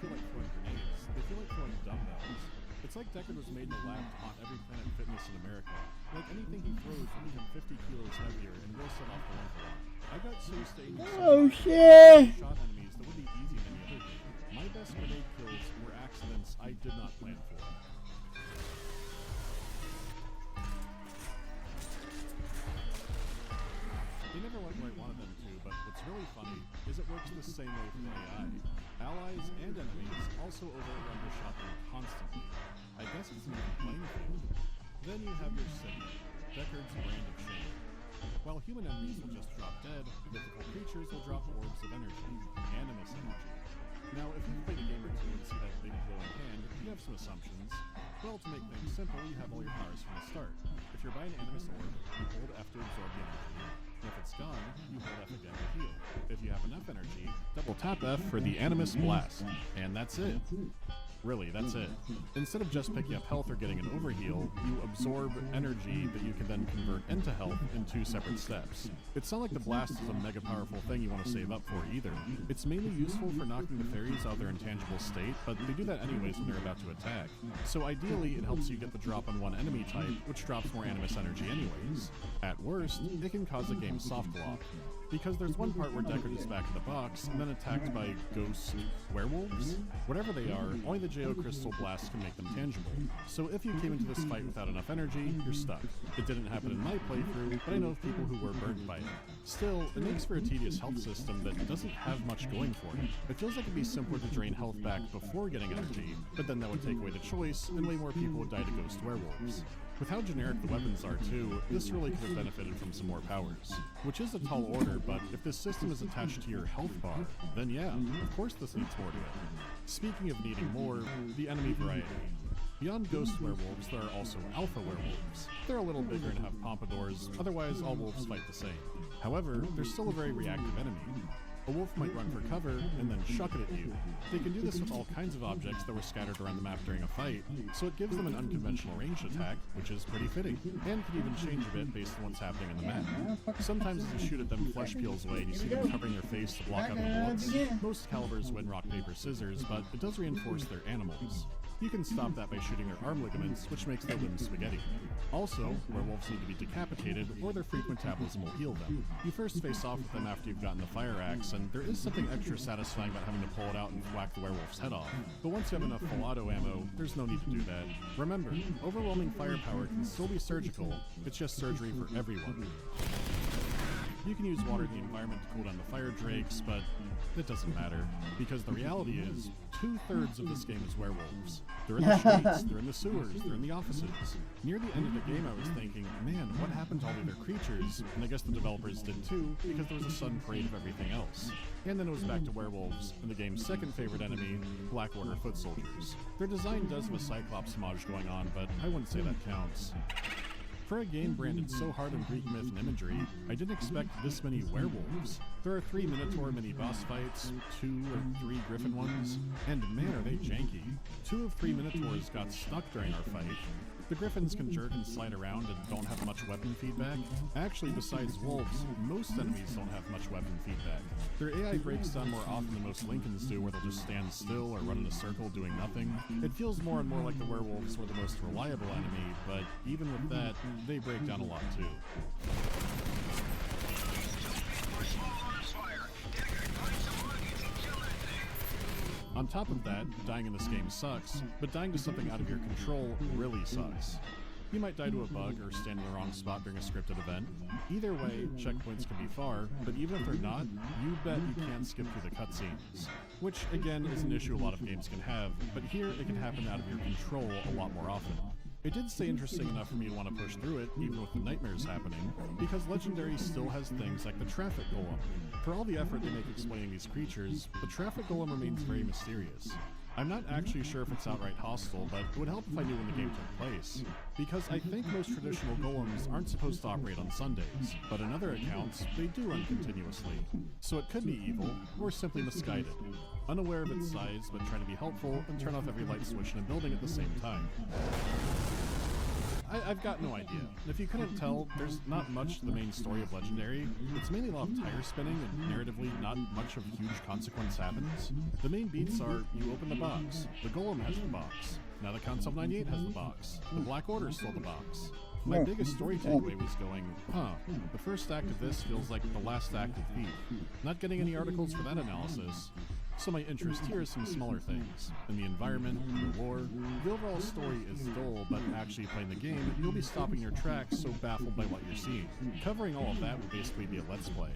feel like throwing grenades. They feel like throwing dumbbells. It's like Deckard was made in a lab to haunt every Planet Fitness in America. Like anything he throws will become 50 kilos heavier and will set off the rifle lock. I got so stained shot enemies that would be easy in any other game. My best grenade kills were accidents I did not plan for. They never went where I wanted them to, but what's really funny is it works the same way for the AI. Allies and enemies also overrun your shotgun constantly. I guess it's an even playing field. Then you have your Sigma, Deckard's brand of shame. While human enemies will just drop dead, mythical creatures will drop orbs of energy, animus energy. Now, if you've played a game or two and see that big glowing hand, you have some assumptions. Well, to make things simple, you have all your powers from the start. If you're by an animus orb, you hold F to absorb the energy. And if it's gone, you hold F again to heal. If you have enough energy, double tap F for the Animus Blast. And that's it. Really, that's it. Instead of just picking up health or getting an overheal, you absorb energy that you can then convert into health in 2 separate steps. It's not like the blast is a mega powerful thing you want to save up for either. It's mainly useful for knocking the fairies out of their intangible state, but they do that anyways when they're about to attack. So ideally, it helps you get the drop on one enemy type, which drops more animus energy anyways. At worst, it can cause a game soft lock. Because there's one part where Deckard is back in the box, and then attacked by ghost werewolves? Whatever they are, only the JO Crystal Blast can make them tangible. So if you came into this fight without enough energy, you're stuck. It didn't happen in my playthrough, but I know of people who were burnt by it. Still, it makes for a tedious health system that doesn't have much going for it. It feels like it'd be simpler to drain health back before getting energy, but then that would take away the choice, and way more people would die to ghost werewolves. With how generic the weapons are too, this really could have benefited from some more powers. Which is a tall order, but if this system is attached to your health bar, then yeah, of course this needs more to it. Speaking of needing more, the enemy variety. Beyond ghost werewolves, there are also alpha werewolves. They're a little bigger and have pompadours, otherwise all wolves fight the same. However, they're still a very reactive enemy. A wolf might run for cover and then shuck it at you. They can do this with all kinds of objects that were scattered around the map during a fight, so it gives them an unconventional ranged attack, which is pretty fitting, and can even change a bit based on what's happening on the map. Sometimes as you shoot at them, flesh peels away and you see them covering their face to block out the bullets. Most calibers win rock, paper, scissors, but it does reinforce their animals. You can stop that by shooting their arm ligaments, which makes their limbs spaghetti. Also, werewolves need to be decapitated, or their freak metabolism will heal them. You first face off with them after you've gotten the fire axe, and there is something extra satisfying about having to pull it out and whack the werewolf's head off. But once you have enough full auto ammo, there's no need to do that. Remember, overwhelming firepower can still be surgical, it's just surgery for everyone. You can use water in the environment to cool down the fire drakes, but it doesn't matter, because the reality is, 2/3 of this game is werewolves. They're in the streets, they're in the sewers, they're in the offices. Near the end of the game I was thinking, man, what happened to all the other creatures? And I guess the developers did too, because there was a sudden parade of everything else. And then it was back to werewolves, and the game's second favorite enemy, Black Order foot soldiers. Their design does have a Cyclops homage going on, but I wouldn't say that counts. For a game branded so hard in Greek myth and imagery, I didn't expect this many werewolves. There are 3 Minotaur mini-boss fights, 2 or 3 Griffin ones, and man are they janky. 2 of 3 Minotaurs got stuck during our fight. The Griffins can jerk and slide around and don't have much weapon feedback. Actually, besides wolves, most enemies don't have much weapon feedback. Their AI breaks down more often than most Lincolns do, where they'll just stand still or run in a circle doing nothing. It feels more and more like the werewolves were the most reliable enemy, but even with that, they break down a lot too. On top of that, dying in this game sucks, but dying to something out of your control really sucks. You might die to a bug or stand in the wrong spot during a scripted event. Either way, checkpoints can be far, but even if they're not, you bet you can't skip through the cutscenes. Which, again, is an issue a lot of games can have, but here it can happen out of your control a lot more often. It did stay interesting enough for me to want to push through it, even with the nightmares happening, because Legendary still has things like the Traffic Golem. For all the effort they make explaining these creatures, the Traffic Golem remains very mysterious. I'm not actually sure if it's outright hostile, but it would help if I knew when the game took place. Because I think most traditional golems aren't supposed to operate on Sundays, but in other accounts, they do run continuously. So it could be evil, or simply misguided. Unaware of its size, but trying to be helpful and turn off every light switch in a building at the same time. I've got no idea. If you couldn't tell, there's not much to the main story of Legendary. It's mainly a lot of tire spinning, and narratively, not much of huge consequence happens. The main beats are, you open the box, the Golem has the box, now the Council of 98 has the box, the Black Order stole the box. My biggest story takeaway was going, the first act of this feels like the last act of Thief. Not getting any articles for that analysis. So my interest here is some smaller things. In the environment, in the lore. The overall story is dull, but actually playing the game, you'll be stopping your tracks so baffled by what you're seeing. Covering all of that would basically be a Let's Play.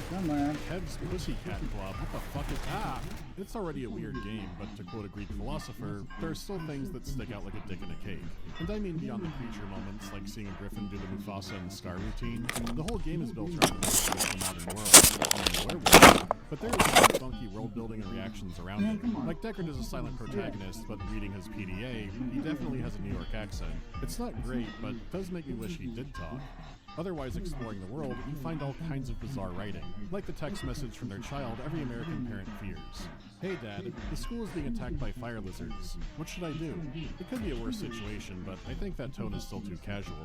Come on. Kev's Pussycat Club, what the fuck is that? It's already a weird game, but to quote a Greek philosopher, there are still things that stick out like a dick in a cake. And I mean beyond the creature moments, like seeing a griffin do the Mufasa and Scar routine. The whole game is built around the mystery of the modern world, but there is some funky world building and reactions around it. Like Deckard is a silent protagonist, but reading his PDA, he definitely has a New York accent. It's not great, but does make me wish he did talk. Otherwise, exploring the world, you find all kinds of bizarre writing. Like the text message from their child every American parent fears. Hey Dad, the school is being attacked by fire lizards. What should I do? It could be a worse situation, but I think that tone is still too casual.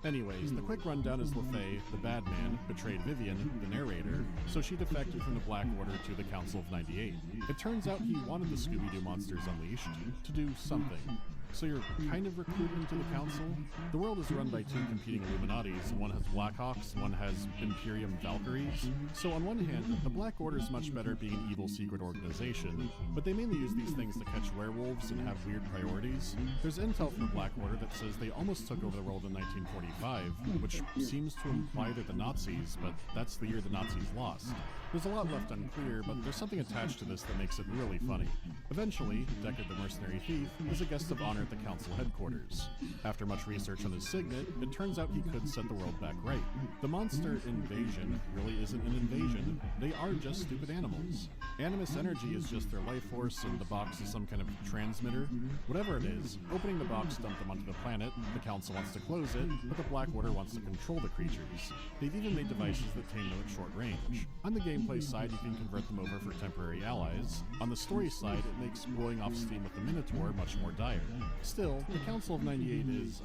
Anyways, the quick rundown is LaFay, the bad man, betrayed Vivian, the narrator, so she defected from the Black Order to the Council of 98. It turns out he wanted the Scooby-Doo monsters unleashed to do something. So you're kind of recruited into the council? The world is run by two competing Illuminatis. One has Blackhawks, one has Imperium Valkyries. So on one hand, the Black Order is much better at being an evil secret organization, but they mainly use these things to catch werewolves and have weird priorities. There's intel from the Black Order that says they almost took over the world in 1945, which seems to imply they're the Nazis, but that's the year the Nazis lost. There's a lot left unclear, but there's something attached to this that makes it really funny. Eventually, Deckard the Mercenary Thief is a guest of honor at the council headquarters. After much research on his signet, it turns out he could set the world back right. The monster invasion really isn't an invasion, they are just stupid animals. Animus energy is just their life force, and the box is some kind of transmitter. Whatever it is, opening the box dumped them onto the planet, the council wants to close it, but the Black Order wants to control the creatures. They've even made devices that tame them at short range. On the gameplay side, you can convert them over for temporary allies. On the story side, it makes blowing off steam with the Minotaur much more dire. Still, the Council of 98 is,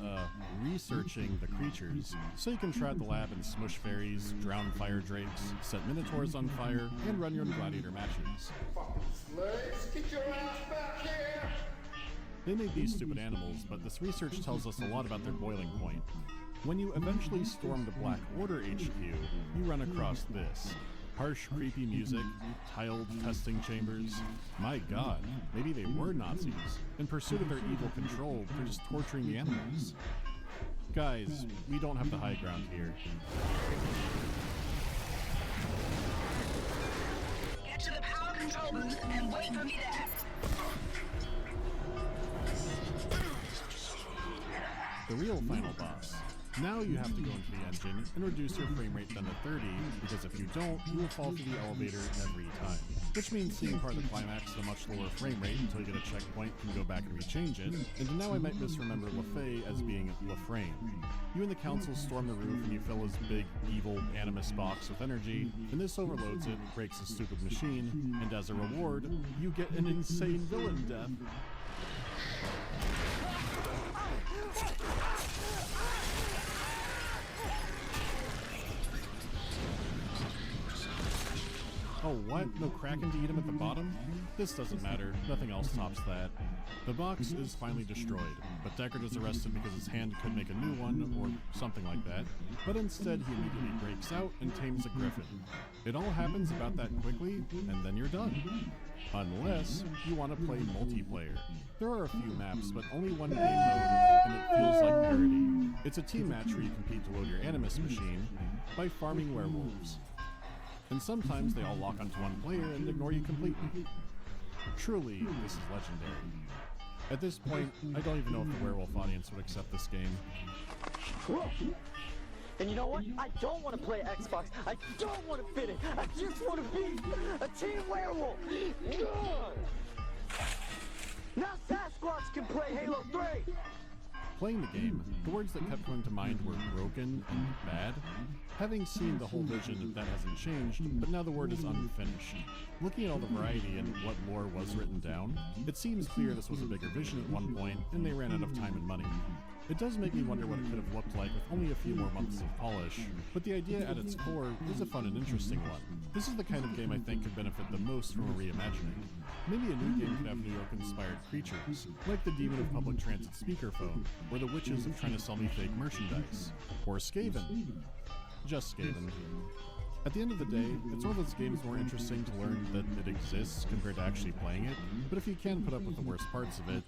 researching the creatures, so you can try out the lab and smush fairies, drown fire drakes, set Minotaurs on fire, and run your own gladiator matches. Fucking slaves, get your ass back here! They may be stupid animals, but this research tells us a lot about their boiling point. When you eventually storm the Black Order HQ, you run across this. Harsh, creepy music, tiled testing chambers. My god, maybe they were Nazis. In pursuit of their evil control, they're just torturing the animals. Guys, we don't have the high ground here. Get to the power control booth and wait for me there. The real final boss. Now you have to go into the engine and reduce your frame rate down to 30, because if you don't, you will fall through the elevator every time. Which means seeing part of the climax at a much lower frame rate until you get a checkpoint and go back and rechange it, and now I might misremember LaFay as being LaFrame. You and the council storm the roof and you fill his big, evil, animus box with energy, and this overloads it, breaks the stupid machine, and as a reward, you get an insane villain death. Oh, what? No Kraken to eat him at the bottom? This doesn't matter. Nothing else tops that. The box is finally destroyed, but Deckard is arrested because his hand could make a new one, or something like that. But instead, he immediately breaks out and tames a griffin. It all happens about that quickly, and then you're done. Unless you want to play multiplayer. There are a few maps, but only one game mode, and it feels like parody. It's a team match where you compete to load your Animus machine by farming werewolves. And sometimes they all lock onto one player and ignore you completely. Truly, this is legendary. At this point, I don't even know if the werewolf audience would accept this game. And you know what? I don't want to play Xbox. I don't want to fit it. I just want to be a team werewolf. Now Sasquatch can play Halo 3. Playing the game, the words that kept coming to mind were broken and bad. Having seen the whole vision, that hasn't changed, but now the word is unfinished. Looking at all the variety and what lore was written down, it seems clear this was a bigger vision at one point, and they ran out of time and money. It does make me wonder what it could have looked like with only a few more months of polish, but the idea at its core is a fun and interesting one. This is the kind of game I think could benefit the most from a reimagining. Maybe a new game could have New York-inspired creatures, like the Demon of Public Transit speakerphone, or the Witches of Trying to Sell Me Fake Merchandise, or Skaven. Just Skaven. At the end of the day, it's one of those games more interesting to learn that it exists compared to actually playing it, but if you can put up with the worst parts of it,